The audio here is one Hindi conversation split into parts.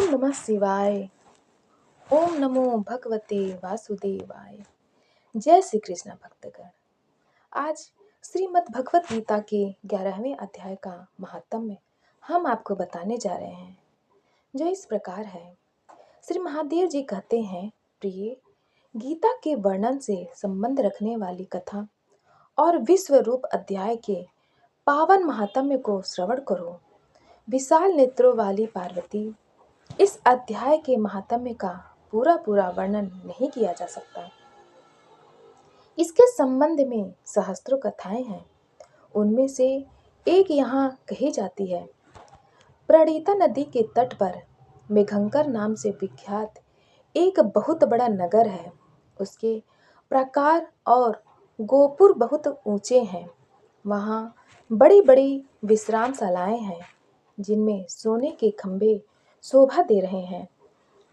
नमः शिवाय। ओम नमो भगवते वासुदेवाय। जय श्री कृष्ण भक्तगण। आज श्रीमद् भगवत गीता के 11वें अध्याय का महात्म्य हम आपको बताने जा रहे हैं, जो इस प्रकार है। श्री महादेव जी कहते हैं, प्रिय, गीता के वर्णन से संबंध रखने वाली कथा और विश्व रूप अध्याय के पावन महात्म्य को श्रवण करो। विशाल नेत्रों वाली पार्वती, इस अध्याय के महात्म्य का पूरा वर्णन नहीं किया जा सकता। इसके संबंध में सहस्त्रों कथाएं हैं। उनमें से एक यहाँ कही जाती है। प्रणीता नदी के तट पर मेघंकर नाम से विख्यात एक बहुत बड़ा नगर है। उसके प्राकार और गोपुर बहुत ऊंचे हैं। वहाँ बड़ी बड़ी विश्रामशालाएं हैं, जिनमें सोने के खंभे शोभा दे रहे हैं।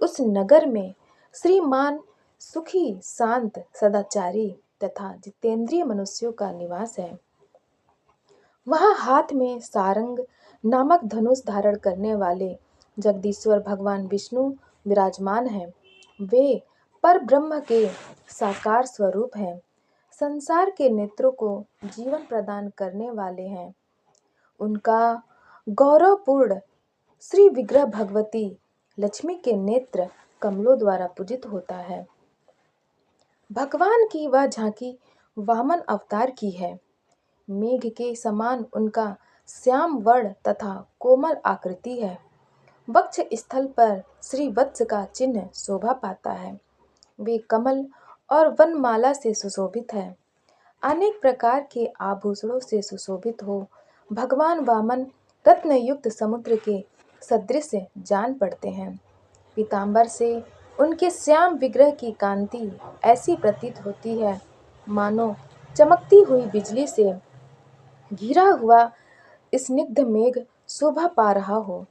उस नगर में श्रीमान सुखी, शांत, सदाचारी तथा जितेंद्रिय मनुष्यों का निवास है। वहाँ हाथ में सारंग नामक धनुष धारण करने वाले जगदीश्वर भगवान विष्णु विराजमान हैं। वे पर ब्रह्म के साकार स्वरूप हैं। संसार के नेत्रों को जीवन प्रदान करने वाले हैं। उनका गौरवपूर्ण श्री विग्रह भगवती लक्ष्मी के नेत्र कमलों द्वारा पूजित होता है। भगवान की वह झांकी वामन अवतार की है। मेघ के समान उनका श्याम वर्ण तथा कोमल आकृति है। वक्ष स्थल पर श्री वत्स का चिन्ह शोभा पाता है। वे कमल और वनमाला से सुशोभित है। अनेक प्रकार के आभूषणों से सुशोभित हो भगवान वामन रत्न युक्त समुद्र के सदृश जान पड़ते हैं। पीतांबर से उनके श्याम विग्रह की कांति ऐसी प्रतीत होती है, मानो चमकती हुई बिजली से घिरा हुआ स्निग्ध मेघ शोभा पा रहा हो।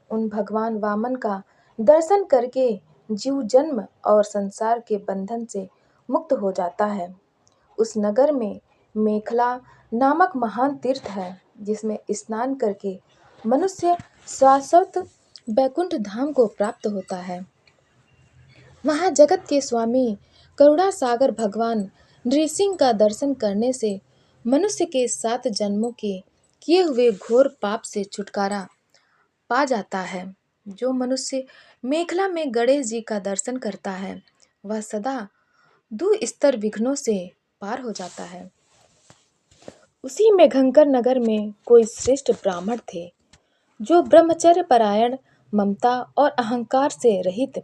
उन भगवान वामन का दर्शन करके जीव जन्म और संसार के बंधन से मुक्त हो जाता है। उस नगर में मेखला नामक महान तीर्थ है, जिसमें स्नान करके मनुष्य शाश्वत वैकुंठ धाम को प्राप्त होता है। वहाँ जगत के स्वामी करुणा सागर भगवान नृसिंह का दर्शन करने से मनुष्य के 7 जन्मों के किए हुए घोर पाप से छुटकारा पा जाता है। जो मनुष्य मेखला में गणेश जी का दर्शन करता है, वह सदा दुस्तर विघ्नों से पार हो जाता है। उसी मेघंकर नगर में कोई श्रेष्ठ ब्राह्मण थे, जो ब्रह्मचर्य परायण, ममता और अहंकार से रहित,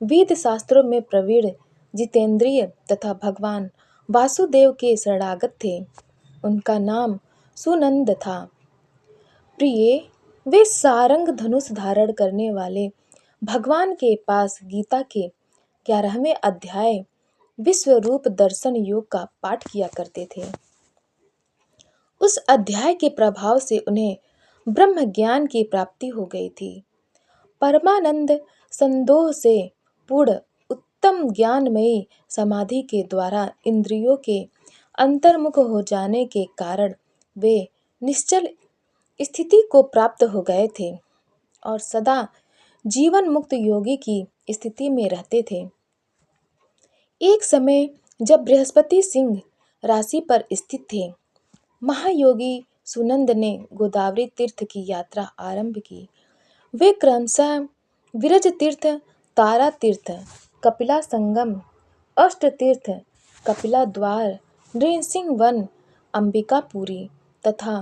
वेद शास्त्रों में प्रवीण, जितेंद्रिय तथा भगवान वासुदेव के शरणागत थे। उनका नाम सुनंद था। प्रिय, वे सारंग धनुष धारण करने वाले भगवान के पास गीता के 11वें अध्याय विश्व रूप दर्शन योग का पाठ किया करते थे। उस अध्याय के प्रभाव से उन्हें ब्रह्म ज्ञान की प्राप्ति हो गई थी। परमानंद संदोह से पूर्ण उत्तम ज्ञानमयी समाधि के द्वारा इंद्रियों के अंतर्मुख हो जाने के कारण वे निश्चल स्थिति को प्राप्त हो गए थे और सदा जीवन मुक्त योगी की स्थिति में रहते थे। एक समय जब बृहस्पति सिंह राशि पर स्थित थे, महायोगी सुनंद ने गोदावरी तीर्थ की यात्रा आरंभ की। वे क्रमशः विरज तीर्थ, तारा तीर्थ, कपिला संगम, अष्ट तीर्थ, कपिला द्वार, नृसिंह वन, अंबिकापुरी तथा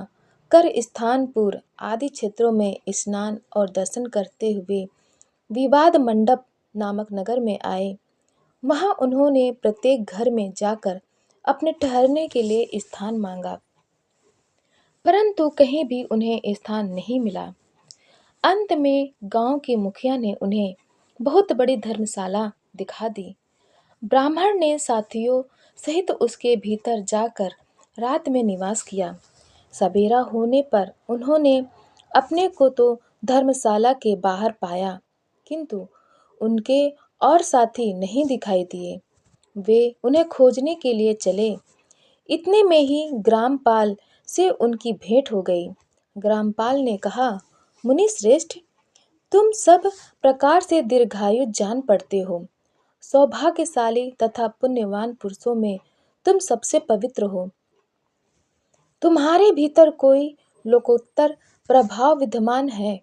कर स्थानपुर आदि क्षेत्रों में स्नान और दर्शन करते हुए विवाद मंडप नामक नगर में आए। वहां उन्होंने प्रत्येक घर में जाकर अपने ठहरने के लिए स्थान मांगा, परंतु कहीं भी उन्हें स्थान नहीं मिला। अंत में गांव के मुखिया ने उन्हें बहुत बड़ी धर्मशाला दिखा दी। ब्राह्मण ने साथियों सहित उसके भीतर जाकर रात में निवास किया। सवेरा होने पर उन्होंने अपने को तो धर्मशाला के बाहर पाया, किंतु उनके और साथी नहीं दिखाई दिए। वे उन्हें खोजने के लिए चले। इतने में ही ग्रामपाल से उनकी भेंट हो गई। ग्रामपाल ने कहा, मुनि श्रेष्ठ, तुम सब प्रकार से दीर्घायु जान पड़ते हो। सौभाग्यशाली तथा पुण्यवान पुरुषों में तुम सबसे पवित्र हो। तुम्हारे भीतर कोई लोकोत्तर प्रभाव विद्यमान है।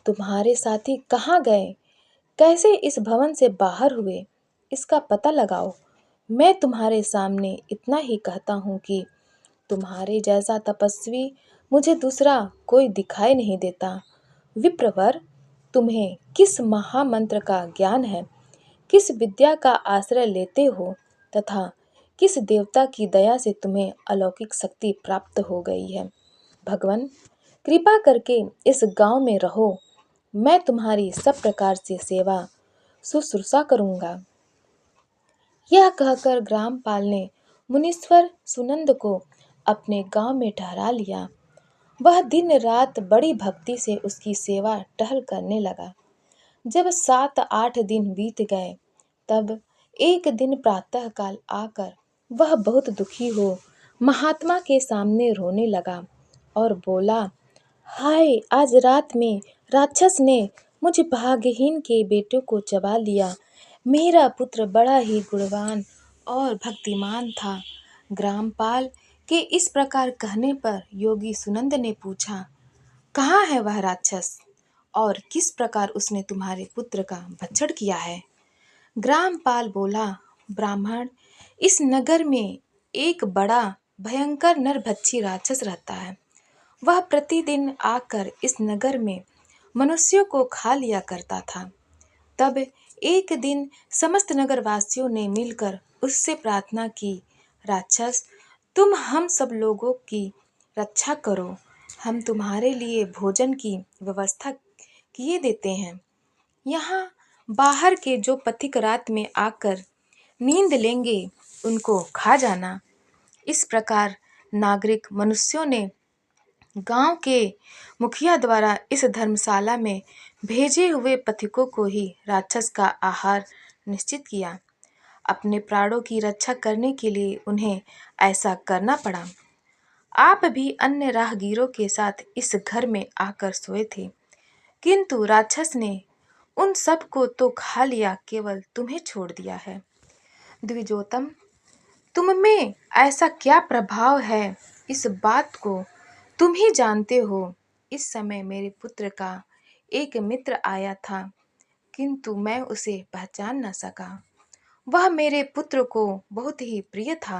तुम्हारे साथी कहाँ गए, कैसे इस भवन से बाहर हुए, इसका पता लगाओ। मैं तुम्हारे सामने इतना ही कहता हूँ कि तुम्हारे जैसा तपस्वी मुझे दूसरा कोई दिखाई नहीं देता। विप्रवर, तुम्हें किस महामंत्र का ज्ञान है, किस विद्या का आश्रय लेते हो तथा किस देवता की दया से तुम्हें अलौकिक शक्ति प्राप्त हो गई है। भगवान, कृपा करके इस गांव में रहो। मैं तुम्हारी सब प्रकार से सेवा शुश्रूषा करूंगा। यह कहकर ग्रामपाल ने मुनीश्वर सुनंद को अपने गांव में ठहरा लिया। वह दिन रात बड़ी भक्ति से उसकी सेवा टहल करने लगा। जब 7-8 दिन बीत गए, तब एक दिन प्रातःकाल आकर वह बहुत दुखी हो महात्मा के सामने रोने लगा और बोला, हाय, आज रात में राक्षस ने मुझ भाग्यहीन के बेटे को चबा लिया। मेरा पुत्र बड़ा ही गुणवान और भक्तिमान था। ग्रामपाल के इस प्रकार कहने पर योगी सुनंद ने पूछा, कहाँ है वह राक्षस और किस प्रकार उसने तुम्हारे पुत्र का भक्षण किया है। ग्रामपाल बोला, ब्राह्मण, इस नगर में एक बड़ा भयंकर नरभक्षी राक्षस रहता है। वह प्रतिदिन आकर इस नगर में मनुष्यों को खा लिया करता था। तब एक दिन समस्त नगरवासियों ने मिलकर उससे प्रार्थना की, राक्षस, तुम हम सब लोगों की रक्षा करो। हम तुम्हारे लिए भोजन की व्यवस्था किए देते हैं। यहाँ बाहर के जो पथिक रात में आकर नींद लेंगे, उनको खा जाना। इस प्रकार नागरिक मनुष्यों ने गांव के मुखिया द्वारा इस धर्मशाला में भेजे हुए पथिकों को ही राक्षस का आहार निश्चित किया। अपने प्राणों की रक्षा करने के लिए उन्हें ऐसा करना पड़ा। आप भी अन्य राहगीरों के साथ इस घर में आकर सोए थे, किंतु राक्षस ने उन सब को तो खा लिया, केवल तुम्हें छोड़ दिया है। द्विजोतम, तुम में ऐसा क्या प्रभाव है, इस बात को तुम ही जानते हो। इस समय मेरे पुत्र का एक मित्र आया था, किंतु मैं उसे पहचान न सका। वह मेरे पुत्र को बहुत ही प्रिय था,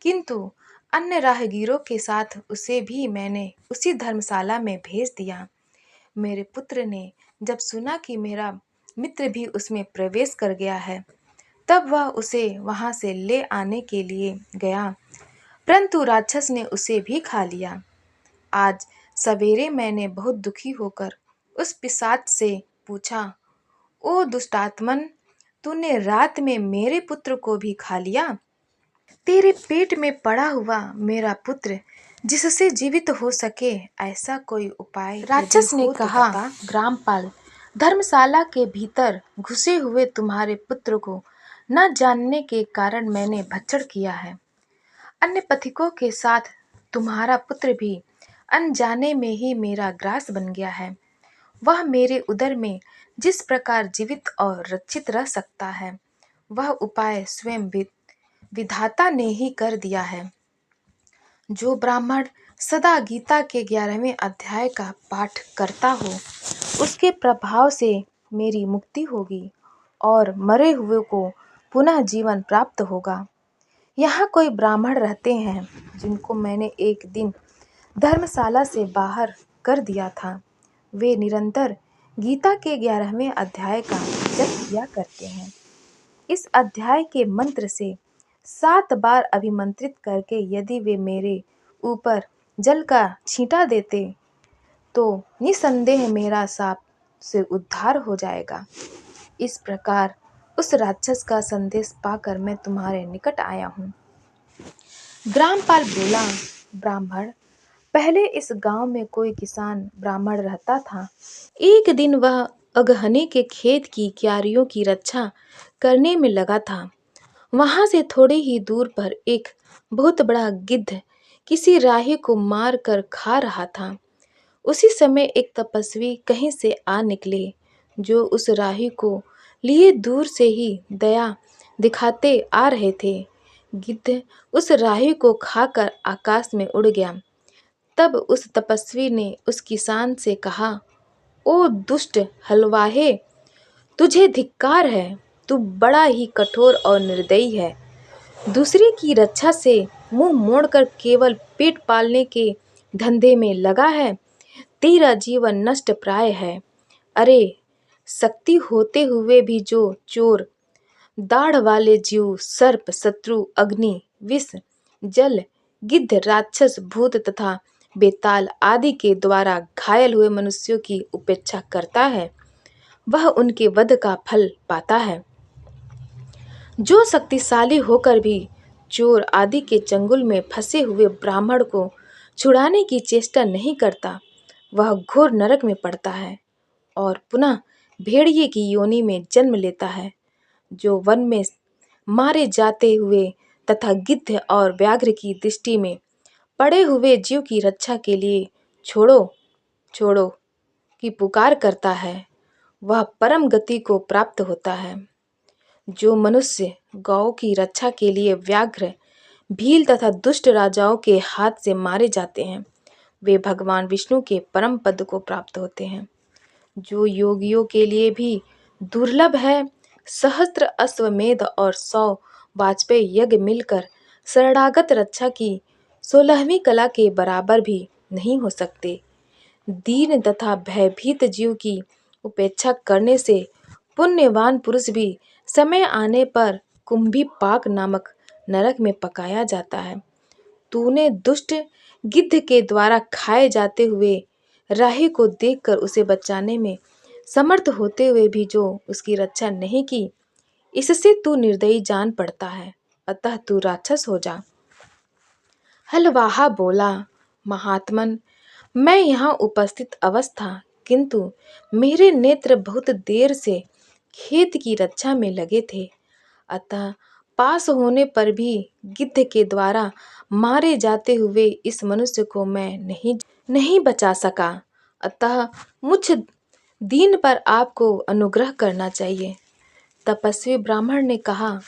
किंतु अन्य राहगीरों के साथ उसे भी मैंने उसी धर्मशाला में भेज दिया। मेरे पुत्र ने जब सुना कि मेरा मित्र भी उसमें प्रवेश कर गया है, तब वह उसे वहां से ले आने के लिए गया, परंतु राक्षस ने उसे भी खा लिया। आज सवेरे मैंने बहुत दुखी होकर उस पिशाच से पूछा, ओ दुष्टात्मन, तूने रात में मेरे पुत्र को भी खा लिया। तेरे पेट में पड़ा हुआ मेरा पुत्र जिससे जीवित हो सके, ऐसा कोई उपाय राक्षस ने कहा। ग्रामपाल, धर्मशाला के भीतर घुसे हुए तुम्हारे पुत्र को न जानने के कारण मैंने भक्षण किया है। अन्य पथिकों के साथ तुम्हारा पुत्र भी अनजाने में ही मेरा ग्रास बन गया है। वह मेरे उदर में जिस प्रकार जीवित और रक्षित रह सकता है, वह उपाय स्वयं विधाता ने ही कर दिया है। जो ब्राह्मण सदा गीता के 11वें अध्याय का पाठ करता हो, उसके प्रभाव से मेरी मुक्ति होगी और मरे हुए को पुनः जीवन प्राप्त होगा। यहाँ कोई ब्राह्मण रहते हैं जिनको मैंने एक दिन धर्मशाला से बाहर कर दिया था। वे निरंतर गीता के 11वें अध्याय का जप किया करते हैं। इस अध्याय के मंत्र से 7 बार अभिमंत्रित करके यदि वे मेरे ऊपर जल का छींटा देते, तो निसंदेह मेरा साप से उद्धार हो जाएगा। इस प्रकार उस राक्षस का संदेश पाकर मैं तुम्हारे निकट आया हूँ। ग्रामपाल बोला, ब्राह्मण, पहले इस गांव में कोई किसान ब्राह्मण रहता था। एक दिन वह अगहनी के खेत की क्यारियों की रक्षा करने में लगा था। वहां से थोड़ी ही दूर पर एक बहुत बड़ा गिद्ध किसी राही को मार कर खा रहा था। उसी समय एक तपस्वी कहीं से आ निकले, जो उस राही को लिए दूर से ही दया दिखाते आ रहे थे। गिद्ध उस राही को खाकर आकाश में उड़ गया। तब उस तपस्वी ने उस किसान से कहा, ओ दुष्ट हलवाहे, तुझे धिक्कार है। तू बड़ा ही कठोर और निर्दयी है। दूसरे की रक्षा से मुंह मोड़कर केवल पेट पालने के धंधे में लगा है। तेरा जीवन नष्ट प्राय है। अरे, शक्ति होते हुए भी जो चोर, दाढ़ वाले जीव, सर्प, शत्रु, अग्नि, विष, जल, गिद्ध, राक्षस, भूत तथा बेताल आदि के द्वारा घायल हुए मनुष्यों की उपेक्षा करता है, वह उनके वध का फल पाता है। जो शक्तिशाली होकर भी चोर आदि के चंगुल में फंसे हुए ब्राह्मण को छुड़ाने की चेष्टा नहीं करता, वह घोर नरक में पड़ता है और पुनः भेड़िए की योनि में जन्म लेता है। जो वन में मारे जाते हुए तथा गिद्ध और व्याघ्र की दृष्टि में पड़े हुए जीव की रक्षा के लिए छोड़ो छोड़ो की पुकार करता है, वह परम गति को प्राप्त होता है। जो मनुष्य गौ की रक्षा के लिए व्याघ्र, भील तथा दुष्ट राजाओं के हाथ से मारे जाते हैं, वे भगवान विष्णु के परम पद को प्राप्त होते हैं। जो योगियों के लिए भी दुर्लभ है, सहस्त्र अश्वमेध और 100 वाजपेयी यज्ञ मिलकर शरणागत रक्षा की 16वीं कला के बराबर भी नहीं हो सकते। दीन तथा भयभीत जीव की उपेक्षा करने से पुण्यवान पुरुष भी समय आने पर कुंभी पाक नामक नरक में पकाया जाता है। तूने दुष्ट गिद्ध के द्वारा खाए जाते हुए राही को देखकर उसे बचाने में समर्थ होते हुए भी जो उसकी रक्षा नहीं की, इससे तू निर्दयी जान पड़ता है, अतः तू राक्षस हो जा। हलवाहा बोला, महात्मन, मैं यहाँ उपस्थित अवस्था था, किंतु मेरे नेत्र बहुत देर से खेत की रक्षा में लगे थे, अतः पास होने पर भी गिद्ध के द्वारा मारे जाते हुए इस मनुष्य को मैं नहीं बचा सका। अतः मुझ दीन पर आपको अनुग्रह करना चाहिए। तपस्वी ब्राह्मण ने कहा,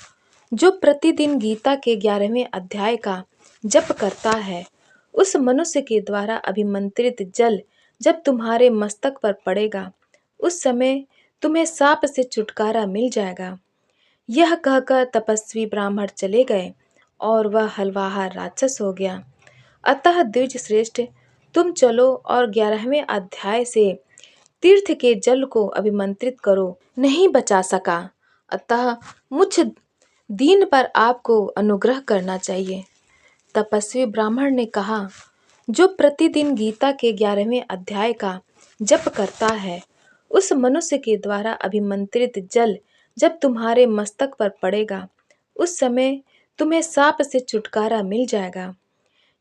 जो प्रतिदिन गीता के 11वें अध्याय का जप करता है, उस मनुष्य के द्वारा अभिमंत्रित जल जब तुम्हारे मस्तक पर पड़ेगा, उस समय तुम्हें साप से छुटकारा मिल जाएगा। यह कहकर तपस्वी ब्राह्मण चले गए और वह हलवाहा राक्षस हो गया। अतः द्विज श्रेष्ठ, तुम चलो और 11वें अध्याय से तीर्थ के जल को अभिमंत्रित करो। नहीं बचा सका, अतः मुझ दीन पर आपको अनुग्रह करना चाहिए। तपस्वी ब्राह्मण ने कहा, जो प्रतिदिन गीता के 11वें अध्याय का जप करता है, उस मनुष्य के द्वारा अभिमंत्रित जल जब तुम्हारे मस्तक पर पड़ेगा, उस समय तुम्हें साप से छुटकारा मिल जाएगा।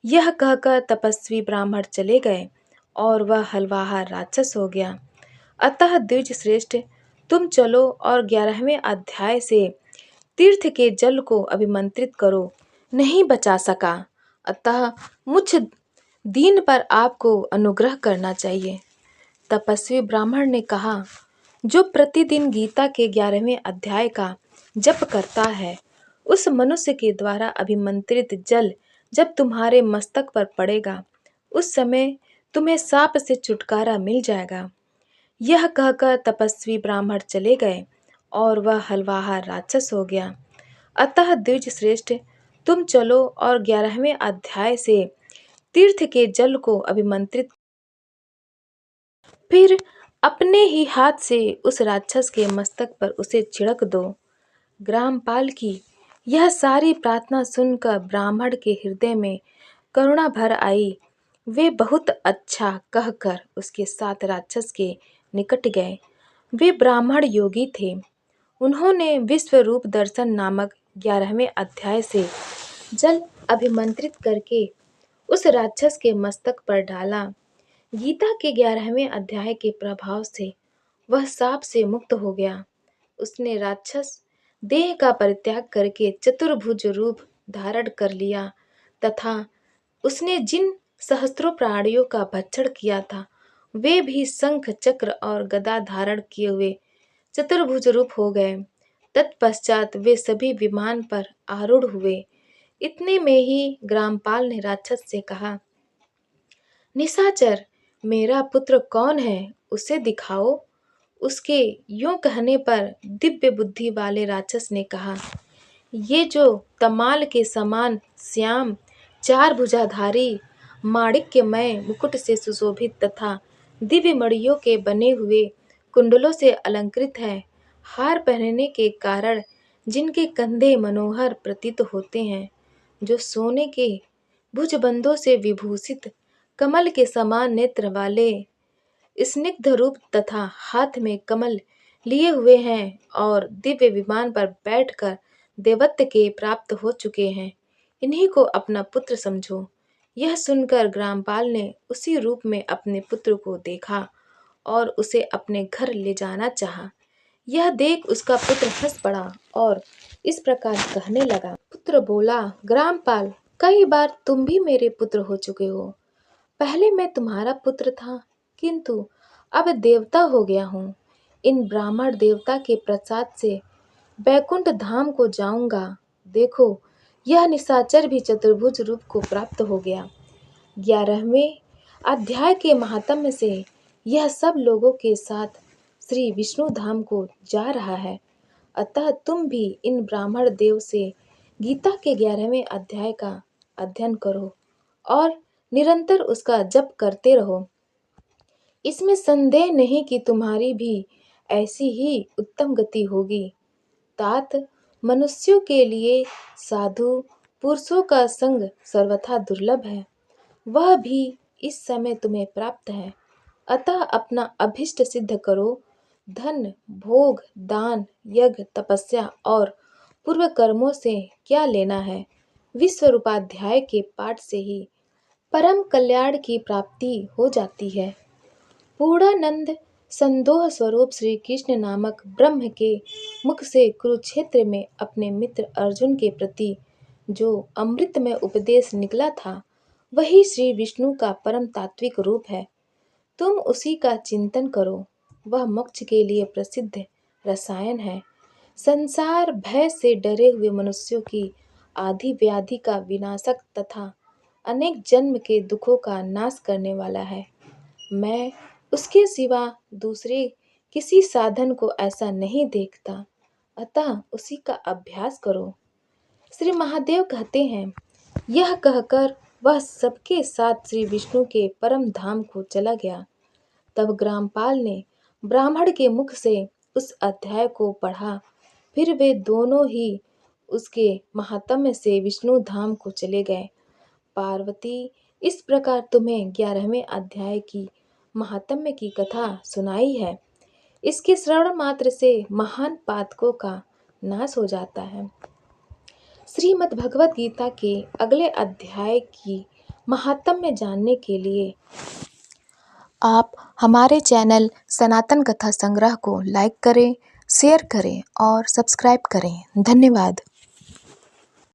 यह कहकर तपस्वी ब्राह्मण चले गए और वह हलवाहा राक्षस हो गया। अतः द्विज श्रेष्ठ, तुम चलो और 11वें अध्याय से तीर्थ के जल को अभिमंत्रित करो। नहीं बचा सका, अतः मुझ दीन पर आपको अनुग्रह करना चाहिए। तपस्वी ब्राह्मण ने कहा, जो प्रतिदिन गीता के 11वें अध्याय का जप करता है, उस मनुष्य के द्वारा अभिमंत्रित जल जब तुम्हारे मस्तक पर पड़ेगा, उस समय तुम्हें साप से छुटकारा मिल जाएगा। यह कहकर तपस्वी ब्राह्मण चले गए और वह हलवाहा राक्षस हो गया। अतः द्विज श्रेष्ठ, तुम चलो और 11वें अध्याय से तीर्थ के जल को अभिमंत्रित। फिर अपने ही हाथ से उस राक्षस के मस्तक पर उसे छिड़क दो। ग्रामपाल की यह सारी प्रार्थना सुनकर ब्राह्मण के हृदय में करुणा भर आई। वे बहुत अच्छा कहकर उसके साथ राक्षस के निकट गए। वे ब्राह्मण योगी थे। उन्होंने विश्व रूप दर्शन नामक 11वें अध्याय से जल अभिमंत्रित करके उस राक्षस के मस्तक पर डाला। गीता के 11वें अध्याय के प्रभाव से वह साप से मुक्त हो गया। उसने राक्षस देह का परित्याग करके चतुर्भुज रूप धारण कर लिया तथा उसने जिन सहस्त्रों प्राणियों का भक्षण किया था, वे भी शंख चक्र और गदा धारण किए हुए चतुर्भुज रूप हो गए। तत्पश्चात वे सभी विमान पर आरूढ़ हुए। इतने में ही ग्रामपाल ने राक्षस से कहा, निशाचर, मेरा पुत्र कौन है, उसे दिखाओ। उसके यूं कहने पर दिव्य बुद्धि वाले राक्षस ने कहा, ये जो तमाल के समान श्याम, चार भुजाधारी, माणिक्यमय मुकुट से सुशोभित तथा दिव्य मणियों के बने हुए कुंडलों से अलंकृत है, हार पहनने के कारण जिनके कंधे मनोहर प्रतीत होते हैं, जो सोने के भुजबंधों से विभूषित, कमल के समान नेत्र वाले, स्निग्ध रूप तथा हाथ में कमल लिए हुए हैं और दिव्य विमान पर बैठकर देवत्व के प्राप्त हो चुके हैं, इन्हीं को अपना पुत्र समझो। यह सुनकर ग्रामपाल ने उसी रूप में अपने पुत्र को देखा और उसे अपने घर ले जाना चाहा। यह देख उसका पुत्र हंस पड़ा और इस प्रकार कहने लगा। पुत्र बोला, ग्रामपाल, कई बार तुम भी मेरे पुत्र हो चुके हो। पहले मैं तुम्हारा पुत्र था, किंतु अब देवता हो गया हूँ। इन ब्राह्मण देवता के प्रसाद से बैकुंठ धाम को जाऊंगा। देखो, यह निशाचर भी चतुर्भुज रूप को प्राप्त हो गया। 11वें अध्याय के महात्म्य से यह सब लोगों के साथ श्री विष्णु धाम को जा रहा है। अतः तुम भी इन ब्राह्मण देव से गीता के 11वें अध्याय का अध्ययन करो और निरंतर उसका जप करते रहो। इसमें संदेह नहीं कि तुम्हारी भी ऐसी ही उत्तम गति होगी। तात, मनुष्यों के लिए साधु पुरुषों का संग सर्वथा दुर्लभ है, वह भी इस समय तुम्हें प्राप्त है। अतः अपना अभिष्ट सिद्ध करो। धन, भोग, दान, यज्ञ, तपस्या और पूर्व कर्मों से क्या लेना है। विश्व रूपाध्याय के पाठ से ही परम कल्याण की प्राप्ति हो जाती है। पूर्णानंद संदोह स्वरूप श्री कृष्ण नामक ब्रह्म के मुख से कुरुक्षेत्र में अपने मित्र अर्जुन के प्रति जो अमृत में उपदेश निकला था, वही श्री विष्णु का परम तात्विक रूप है। तुम उसी का चिंतन करो। वह मोक्ष के लिए प्रसिद्ध रसायन है। संसार भय से डरे हुए मनुष्यों की आदि व्याधि का विनाशक तथा अनेक जन्म के दुखों का नाश करने वाला है। मैं उसके सिवा दूसरे किसी साधन को ऐसा नहीं देखता, अतः उसी का अभ्यास करो। श्री महादेव कहते हैं, यह कहकर वह सबके साथ श्री विष्णु के परम धाम को चला गया। तब ग्रामपाल ने ब्राह्मण के मुख से उस अध्याय को पढ़ा। फिर वे दोनों ही उसके महात्म्य से विष्णु धाम को चले गए। पार्वती, इस प्रकार तुम्हें 11वें अध्याय की महात्म्य की कथा सुनाई है। इसके श्रवण मात्र से महान पातकों का नाश हो जाता है। श्रीमद् भगवत गीता के अगले अध्याय की महात्म्य जानने के लिए आप हमारे चैनल सनातन कथा संग्रह को लाइक करें, शेयर करें और सब्सक्राइब करें। धन्यवाद।